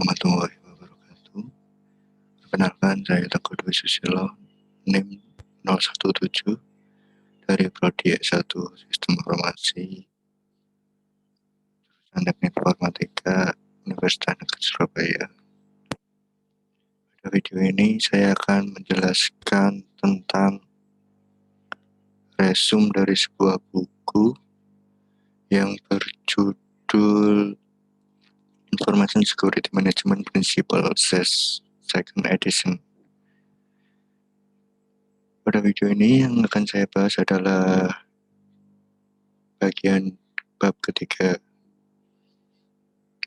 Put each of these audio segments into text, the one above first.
warahmatullahi wabarakatuh. Perkenalkan, saya Teguh Dwi Susilo, NIM 017 dari Prodi S1 Sistem Informasi, jurusan Teknik Informatika, Universitas Negeri Surabaya. Pada video ini saya akan menjelaskan tentang resume dari sebuah buku yang berjudul Information Security Management Principles Second Edition. Pada video ini yang akan saya bahas adalah bagian bab ketiga,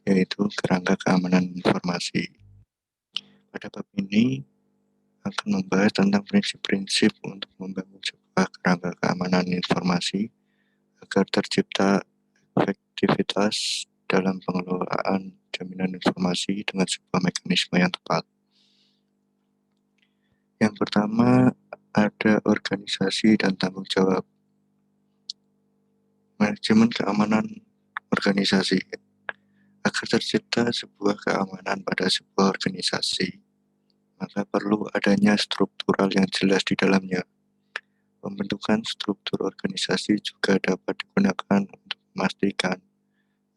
yaitu kerangka keamanan informasi. Pada bab ini akan membahas tentang prinsip-prinsip untuk membangun sebuah kerangka keamanan informasi agar tercipta efektivitas dalam pengelolaan jaminan informasi dengan sebuah mekanisme yang tepat. Yang pertama, ada organisasi dan tanggung jawab. Manajemen keamanan organisasi. Agar tercipta sebuah keamanan pada sebuah organisasi, maka perlu adanya struktural yang jelas di dalamnya. Pembentukan struktur organisasi juga dapat digunakan untuk memastikan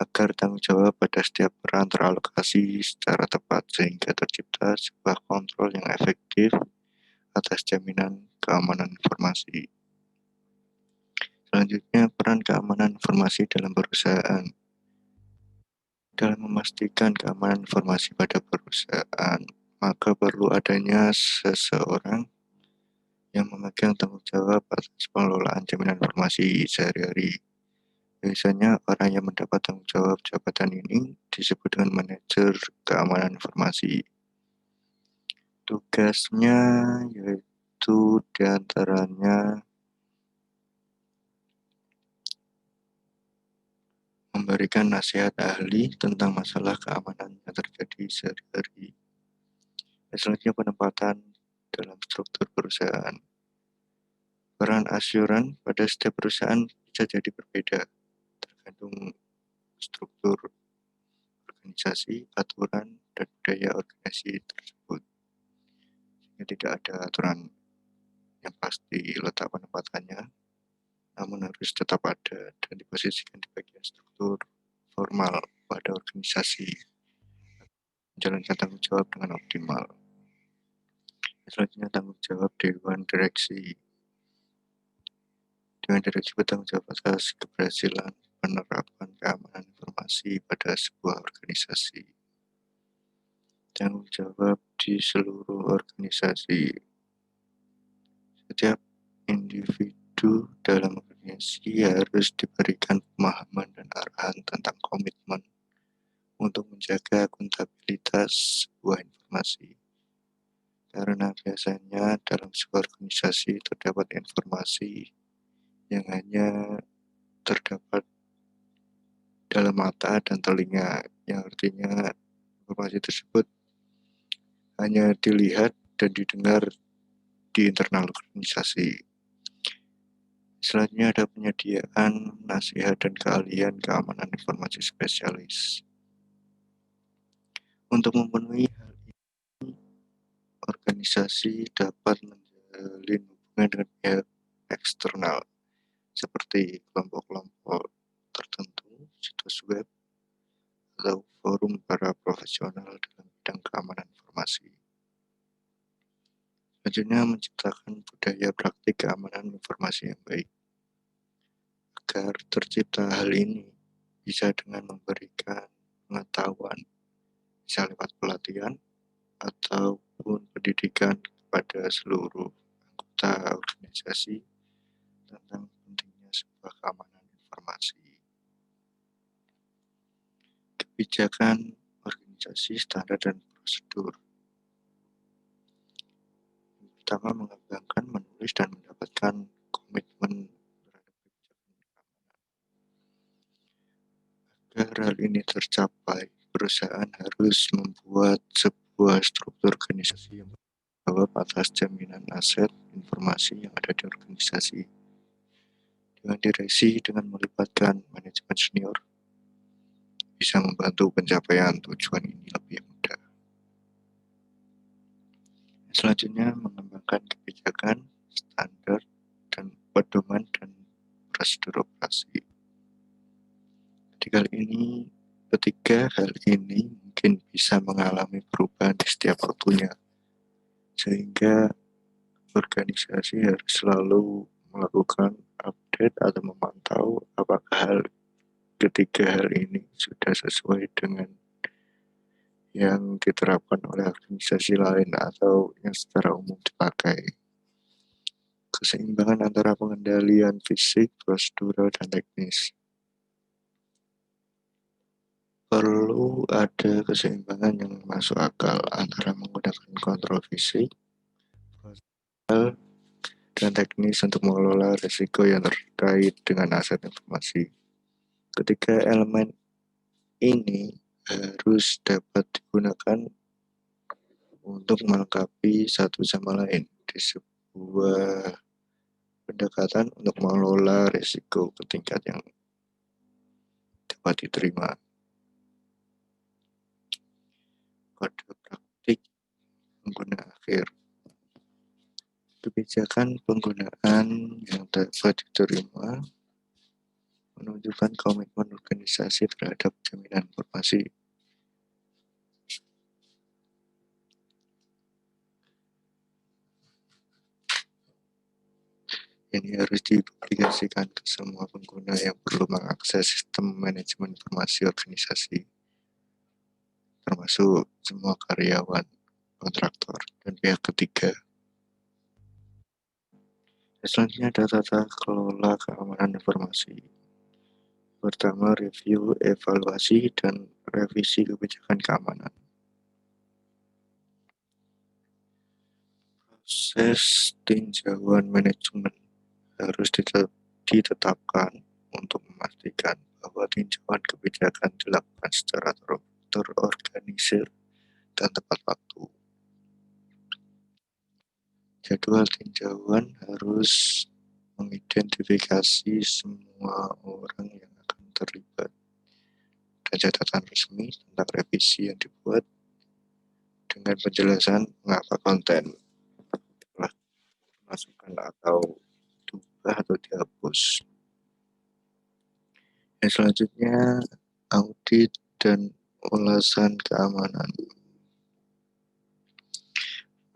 agar tanggung jawab pada setiap peran teralokasi secara tepat sehingga tercipta sebuah kontrol yang efektif atas jaminan keamanan informasi. Selanjutnya, peran keamanan informasi dalam perusahaan. Dalam memastikan keamanan informasi pada perusahaan, maka perlu adanya seseorang yang memegang tanggung jawab atas pengelolaan jaminan informasi sehari-hari. Biasanya orang yang mendapat tanggung jawab jabatan ini disebut dengan manajer keamanan informasi. Tugasnya yaitu diantaranya memberikan nasihat ahli tentang masalah keamanan yang terjadi sehari-hari. Selanjutnya, penempatan dalam struktur perusahaan. Peran asyuran pada setiap perusahaan bisa jadi berbeda, tergantung struktur organisasi, aturan, dan budaya organisasi tersebut. Sehingga tidak ada aturan yang pasti letak penempatannya, namun harus tetap ada dan diposisikan di bagian struktur formal pada organisasi, menjalankan tanggung jawab dengan optimal. Selanjutnya, tanggung jawab Dewan Direksi. Dewan Direksi bertanggung jawab atas keberhasilan penerapan keamanan informasi pada sebuah organisasi. Tanggung jawab di seluruh organisasi. Setiap individu dalam organisasi harus diberikan pemahaman dan arahan tentang komitmen untuk menjaga akuntabilitas sebuah informasi. Karena biasanya dalam sebuah organisasi terdapat informasi yang hanya terdapat dalam mata dan telinga, yang artinya informasi tersebut hanya dilihat dan didengar di internal organisasi. Selanjutnya ada penyediaan nasihat dan keahlian keamanan informasi spesialis. Untuk memenuhi hal ini, organisasi dapat menjalin hubungan dengan pihak eksternal seperti kelompok-kelompok tertentu, situs web, atau forum para profesional dalam bidang keamanan informasi. Selanjutnya, menciptakan budaya praktik keamanan informasi yang baik. Agar tercipta hal ini bisa dengan memberikan pengetahuan, bisa lewat pelatihan ataupun pendidikan kepada seluruh anggota organisasi tentang pentingnya sebuah keamanan informasi. Kebijakan organisasi, standar, dan prosedur. Yang pertama, mengembangkan, menulis, dan mendapatkan komitmen terhadap kebijakan keamanan. Agar hal ini tercapai, perusahaan harus membuat sebuah struktur organisasi yang bertanggung jawab atas jaminan aset informasi yang ada di organisasi. Dengan direksi dengan melibatkan manajemen senior bisa membantu pencapaian tujuan ini lebih mudah. Selanjutnya, mengembangkan kebijakan, standar, dan pedoman dan prosedur operasi. Ketiga hal ini mungkin bisa mengalami perubahan di setiap waktunya, sehingga organisasi harus selalu melakukan update atau memantau apakah ketiga hal ini sudah sesuai dengan yang diterapkan oleh organisasi lain atau yang secara umum dipakai. Keseimbangan antara pengendalian fisik, prosedural, dan teknis. Perlu ada keseimbangan yang masuk akal antara menggunakan kontrol fisik, prosedural, dan teknis untuk mengelola risiko yang terkait dengan aset informasi. Ketiga elemen ini harus dapat digunakan untuk melengkapi satu sama lain di sebuah pendekatan untuk mengelola risiko ke tingkat yang dapat diterima. Kode praktik pengguna akhir. Kebijakan penggunaan yang dapat diterima menunjukkan komitmen organisasi terhadap jaminan informasi. Ini harus dipublikasikan ke semua pengguna yang perlu mengakses sistem manajemen informasi organisasi, termasuk semua karyawan, kontraktor, dan pihak ketiga. Selanjutnya ada tata kelola keamanan informasi. Pertama, review, evaluasi, dan revisi kebijakan keamanan. Proses tinjauan manajemen harus ditetapkan untuk memastikan bahwa tinjauan kebijakan dilakukan secara terorganisir dan tepat waktu. Jadwal tinjauan harus mengidentifikasi semua orang yang akan terlibat dan catatan resmi tentang revisi yang dibuat dengan penjelasan mengapa konten telah dimasukkan atau diubah atau dihapus. Yang selanjutnya, audit dan ulasan keamanan.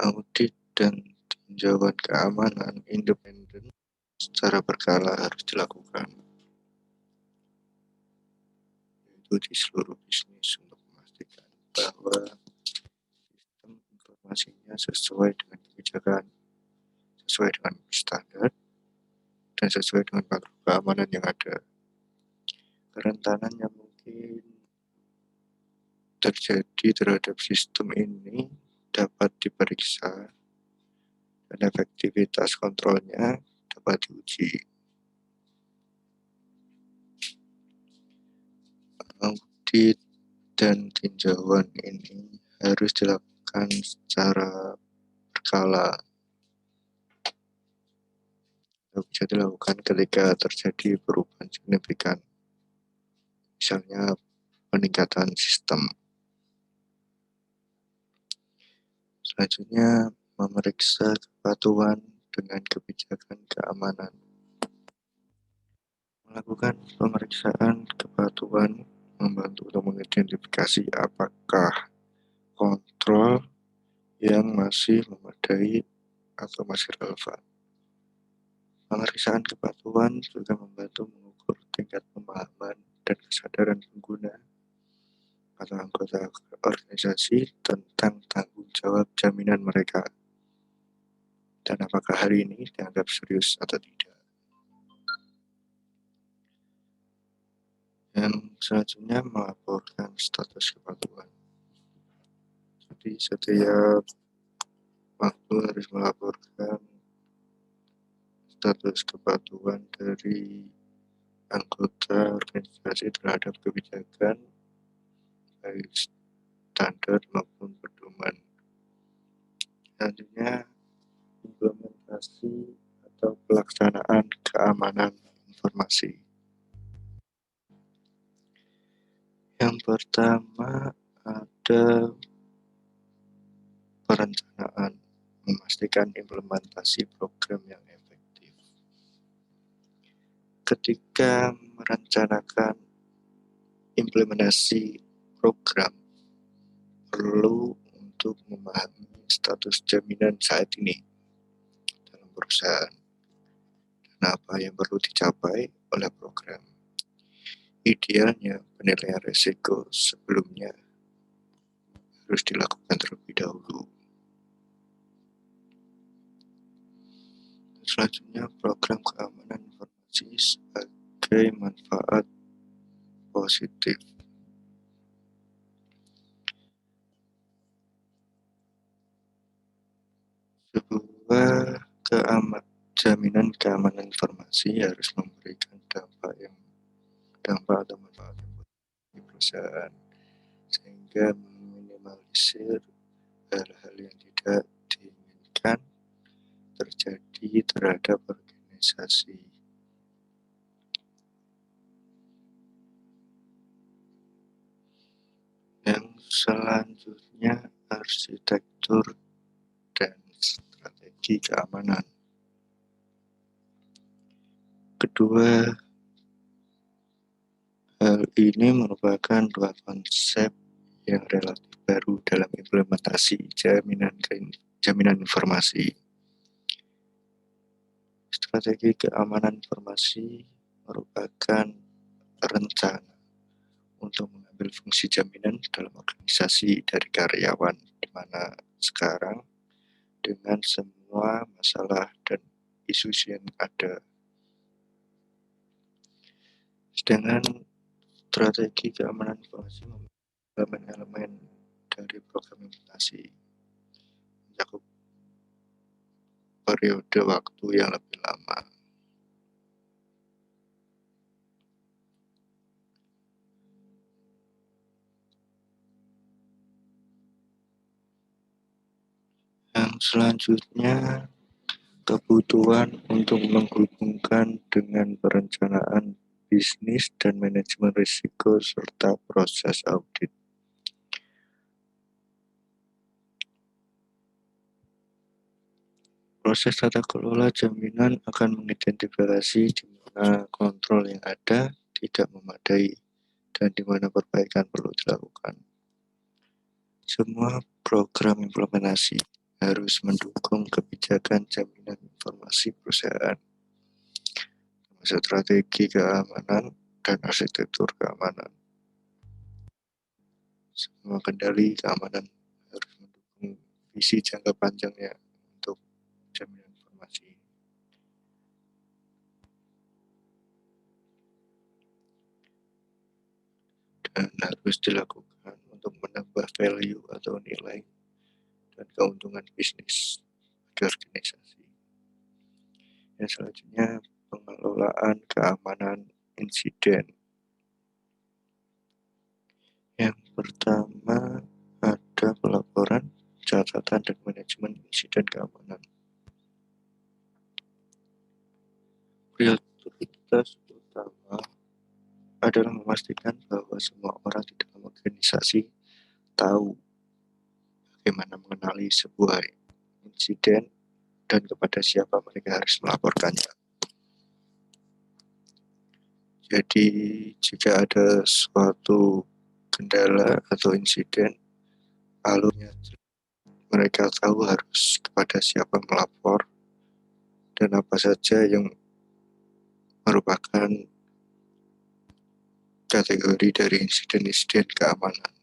Audit dan tinjauan keamanan independen secara berkala harus dilakukan, yaitu di seluruh bisnis untuk memastikan bahwa sistem informasinya sesuai dengan kebijakan, sesuai dengan standar, dan sesuai dengan faktor keamanan yang ada. Kerentanan yang mungkin terjadi terhadap sistem ini dapat diperiksa dan efektivitas kontrolnya dapat diuji. Audit dan tinjauan ini harus dilakukan secara berkala. Bisa dilakukan ketika terjadi perubahan signifikan, misalnya peningkatan sistem. Selanjutnya, memeriksa kepatuhan dengan kebijakan keamanan. Melakukan pemeriksaan kepatuhan membantu untuk mengidentifikasi apakah kontrol yang masih memadai atau masih relevan. Pemeriksaan kepatuhan juga membantu mengukur tingkat pemahaman dan kesadaran pengguna atau anggota organisasi tentang tanggung jawab jaminan mereka, dan apakah hal ini dianggap serius atau tidak. Yang selanjutnya, melaporkan status kepatuhan. Jadi setiap waktu harus melaporkan status kepatuhan dari anggota organisasi terhadap kebijakan, baik standar maupun pedoman. Selanjutnya, implementasi atau pelaksanaan keamanan informasi. Yang pertama ada perencanaan. memastikan implementasi program yang efektif. Ketika merencanakan implementasi program, perlu untuk memahami status jaminan saat ini dalam perusahaan dan apa yang perlu dicapai oleh program. Idealnya, penilaian risiko sebelumnya harus dilakukan terlebih dahulu. Selanjutnya, program keamanan informasi sebagai manfaat positif. Sebuah jaminan keamanan informasi harus memberikan dampak atau manfaat yang positif di perusahaan, sehingga meminimalisir hal-hal yang tidak diinginkan terjadi terhadap organisasi. Yang selanjutnya, arsitektur dan strategi keamanan. Kedua hal ini merupakan dua konsep yang relatif baru dalam implementasi jaminan informasi. Strategi keamanan informasi merupakan rencana untuk mengambil fungsi jaminan dalam organisasi dari karyawan, di mana sekarang dengan semua masalah dan isu yang ada. Sedangkan strategi keamanan informasi memiliki elemen dari program implementasi, mencakup periode waktu yang lebih lama. Yang selanjutnya, kebutuhan untuk menghubungkan dengan perencanaan bisnis dan manajemen risiko serta proses audit. Proses tata kelola jaminan akan mengidentifikasi di mana kontrol yang ada tidak memadai dan di mana perbaikan perlu dilakukan. Semua program implementasi harus mendukung kebijakan jaminan informasi perusahaan, strategi keamanan, dan arsitektur keamanan. Semua kendali keamanan harus mendukung visi jangka panjangnya untuk jaminan informasi. Dan harus dilakukan untuk menambah value atau nilai dan keuntungan bisnis bagi organisasi. Yang selanjutnya, pengelolaan keamanan insiden. Yang pertama ada pelaporan, catatan, dan manajemen insiden keamanan. Prioritas utama adalah memastikan bahwa semua orang di dalam organisasi tahu bagaimana mengenali sebuah insiden dan kepada siapa mereka harus melaporkannya. Jadi jika ada suatu kendala atau insiden, alurnya mereka tahu harus kepada siapa melapor dan apa saja yang merupakan kategori dari insiden-insiden keamanan.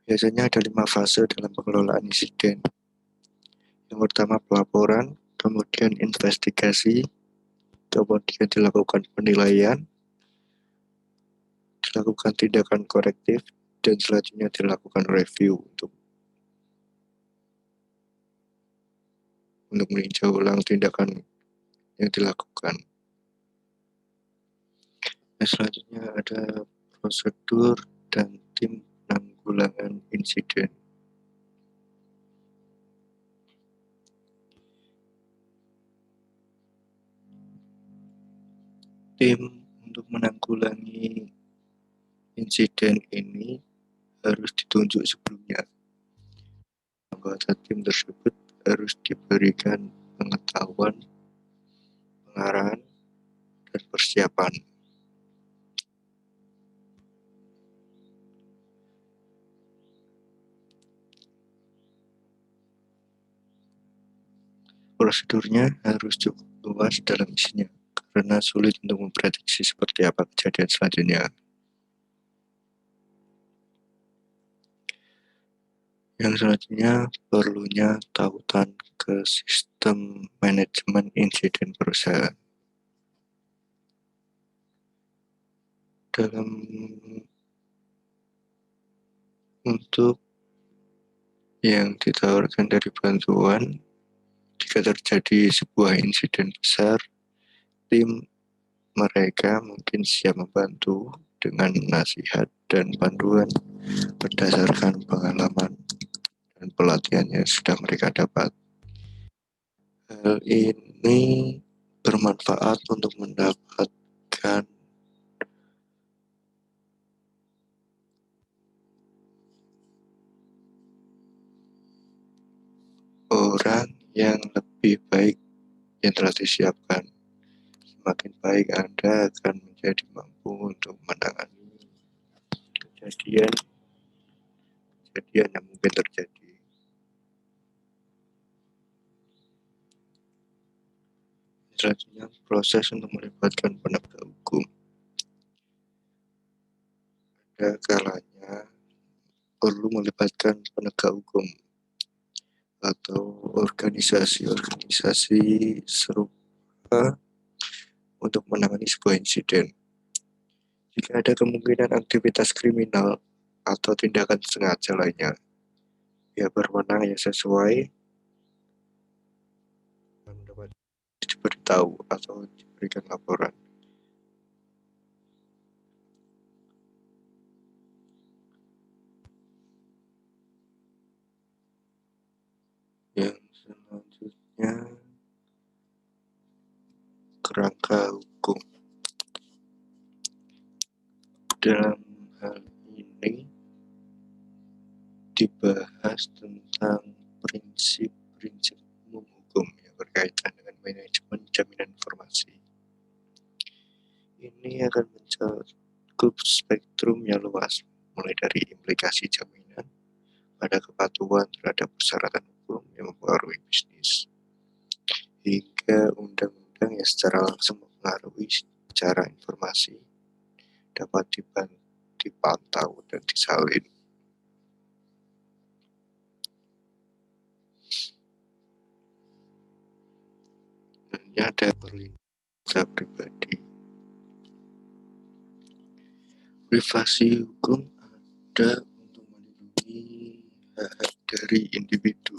Biasanya ada 5 fase dalam pengelolaan insiden. Yang pertama pelaporan, kemudian investigasi, kemudian dilakukan penilaian, dilakukan tindakan korektif, dan selanjutnya dilakukan review untuk meninjau ulang tindakan yang dilakukan. Selanjutnya ada prosedur dan tim penanggulangan insiden. Tim untuk menanggulangi insiden ini harus ditunjuk sebelumnya. Anggota tim tersebut harus diberikan pengetahuan, pengarahan, dan persiapan. Prosedurnya harus cukup luas dalam isinya, karena sulit untuk memprediksi seperti apa kejadian selanjutnya. Yang selanjutnya, perlunya tautan ke sistem manajemen insiden perusahaan. Untuk yang ditawarkan dari bantuan, jika terjadi sebuah insiden besar, tim mereka mungkin siap membantu dengan nasihat dan panduan berdasarkan pengalaman dan pelatihan yang sudah mereka dapat. Hal ini bermanfaat untuk mendapatkan orang yang lebih baik yang telah disiapkan. Semakin baik Anda akan menjadi mampu untuk menangani kejadian yang mungkin terjadi. Selanjutnya, proses untuk melibatkan penegak hukum. Ada kalanya perlu melibatkan penegak hukum atau organisasi-organisasi serupa untuk menangani sebuah insiden. Jika ada kemungkinan aktivitas kriminal atau tindakan sengaja lainnya, pihak berwenang yang sesuai dapat diberitahu atau diberikan laporan. Yang selanjutnya, kerangka hukum. Dalam hal ini dibahas tentang prinsip-prinsip umum hukum yang berkaitan dengan manajemen jaminan informasi. Ini akan mencakup spektrum yang luas, mulai dari implikasi jaminan pada kepatuhan terhadap persyaratan hukum yang mempengaruhi bisnis, hingga undang-undang yang secara langsung mempengaruhi cara informasi dapat dipantau dan disalin. Dan ada perlindungan pribadi. Privasi hukum ada untuk melindungi hak dari individu.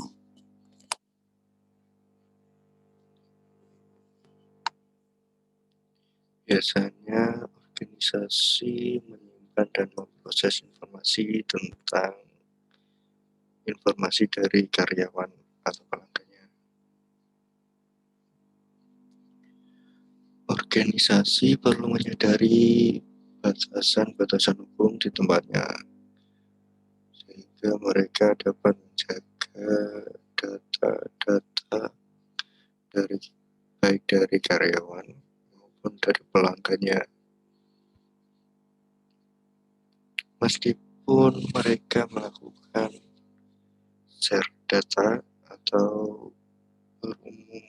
Biasanya organisasi menyimpan dan memproses informasi tentang informasi dari karyawan atau pelanggannya. Organisasi perlu menyadari batasan-batasan hukum di tempatnya, sehingga mereka dapat menjaga data-data baik dari karyawan maupun dari pelanggannya. Meskipun mereka melakukan share data atau berumum,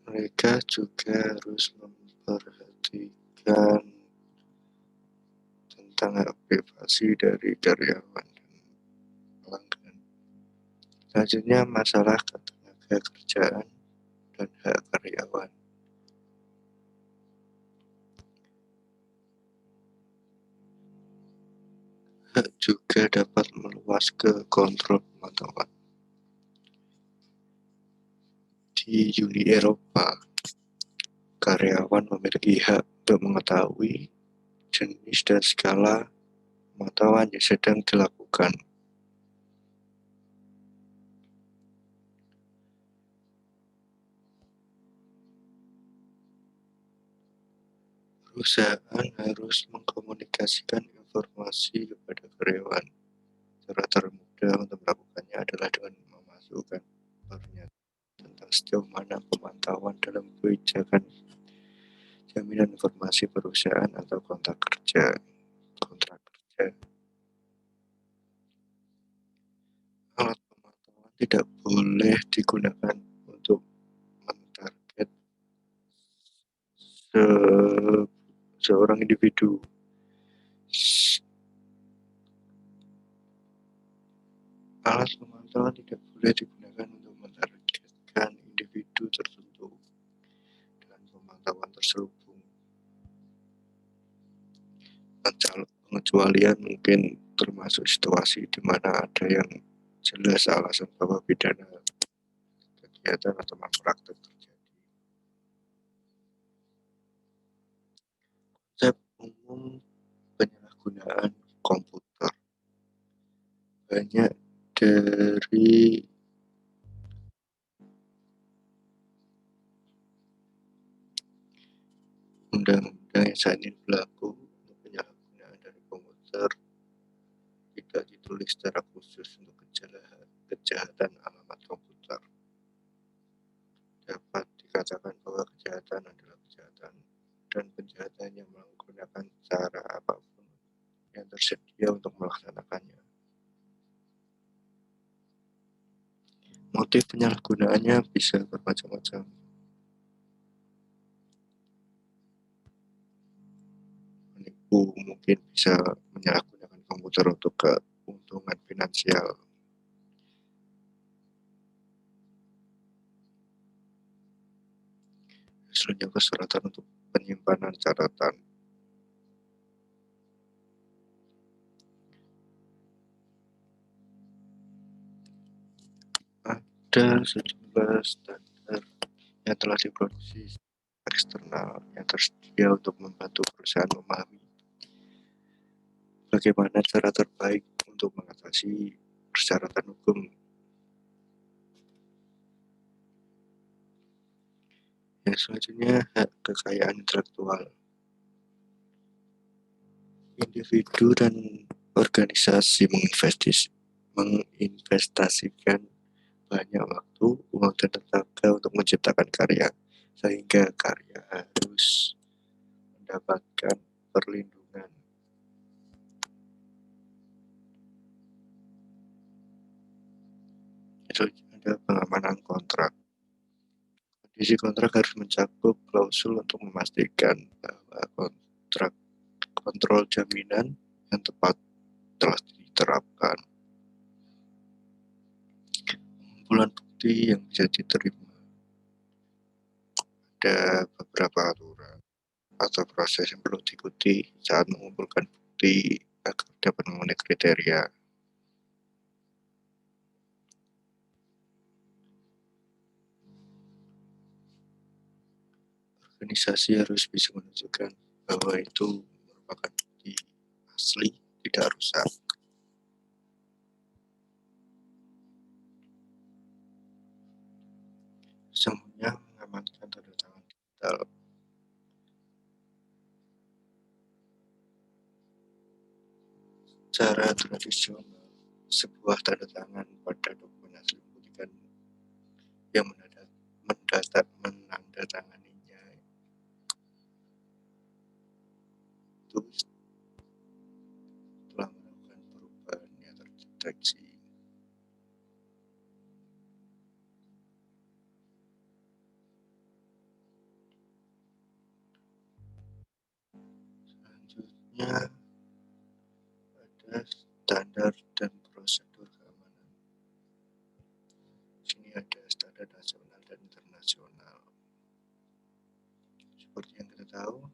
mereka juga harus memperhatikan tentang hak privasi dari karyawan dan pelanggan. Selanjutnya, masalah ketenaga kerjaan dan hak karyawan. Hak juga dapat meluas ke kontrol pemantauan. Di Uni Eropa, karyawan memiliki hak untuk mengetahui jenis dan skala pemantauan yang sedang dilakukan. Perusahaan harus mengkomunikasikan informasi kepada karyawan. Cara termudah untuk melakukannya adalah dengan memasukkan pernyataan tentang sejauh mana pemantauan dalam kebijakan jaminan informasi perusahaan atau kontrak kerja. Alat pemantauan tidak boleh digunakan untuk mentarget seorang individu. Alat pemantauan tidak boleh digunakan untuk mentargetkan individu tertentu dan pemantauan terselubung. Pengecualian mungkin termasuk situasi di mana ada yang jelas alasan bahwa pidana kegiatan atau malpraktek terjadi. Konsep umum penyalahgunaan komputer. Banyak dari undang-undang yang saat ini berlaku untuk penyalahgunaan dari komputer tidak ditulis secara khusus untuk kejahatan alamat komputer. Dapat dikatakan bahwa kejahatan adalah kejahatan dan penjahatan yang menggunakan cara apapun yang tersedia untuk melaksanakannya. Motif penyalahgunaannya bisa bermacam-macam. Menipu mungkin bisa menyalahgunakan komputer untuk keuntungan finansial. Selanjutnya persyaratan untuk penyimpanan catatan. Ada sejumlah standar yang telah diproduksi eksternal yang tersedia untuk membantu perusahaan memahami bagaimana cara terbaik untuk mengatasi persyaratan hukum. Yang selanjutnya, hak kekayaan intelektual. Individu dan organisasi menginvestasikan banyak waktu, uang, dan tenaga untuk menciptakan karya, sehingga karya harus mendapatkan perlindungan. Itu ada pengamanan kontrak. Kondisi kontrak harus mencakup klausul untuk memastikan bahwa kontrol jaminan yang tepat telah diterapkan. Pengumpulan bukti yang bisa diterima. Ada beberapa aturan atau proses yang perlu diikuti saat mengumpulkan bukti agar dapat memenuhi kriteria. Organisasi harus bisa menunjukkan bahwa itu merupakan bukti asli, tidak rusak. Semuanya mengamankan tanda tangan digital. Cara tradisional, sebuah tanda tangan pada dokumen asli membuktikan yang menandatanganinya itu telah melakukan perubahan yang terdeteksi. Selanjutnya ada standar dan prosedur keamanan. Sini ada standar nasional dan internasional. Seperti yang kita tahu,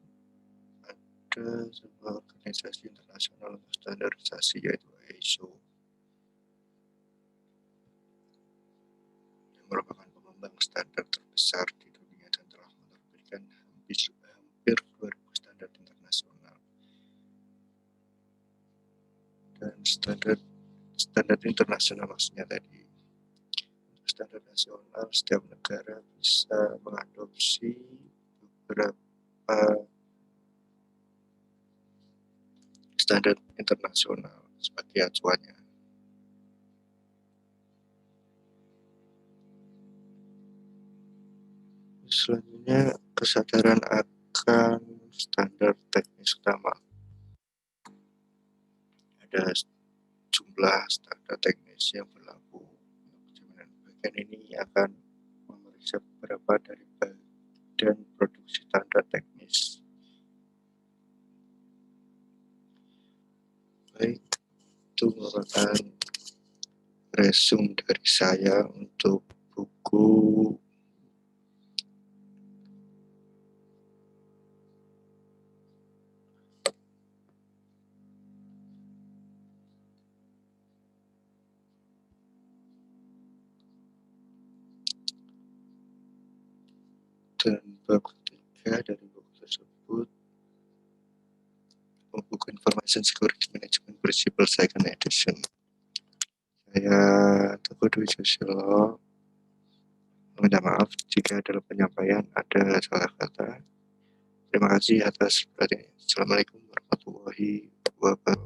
ada sebuah organisasi internasional untuk standarisasi yaitu ISO, yang merupakan pengembang standar terbesar di dunia dan telah menerbitkan hampir 2000 standar internasional. Dan standar internasional maksudnya tadi, standar nasional setiap negara bisa mengadopsi beberapa standar internasional sebagai acuannya. Selanjutnya, kesadaran akan standar teknis utama. Ada jumlah standar teknis yang berlaku. Jaminan bagian ini akan memeriksa beberapa dari badan produksi standar teknis. Baik, itu merupakan resume dari saya untuk buku dan bab ketiga dari buku tersebut, buku Information Security Management Principle Second Edition. Saya Teguh Dwi Susilo, minta maaf jika dalam penyampaian ada salah kata. Terima kasih atas perhatiannya. Assalamualaikum warahmatullahi wabarakatuh.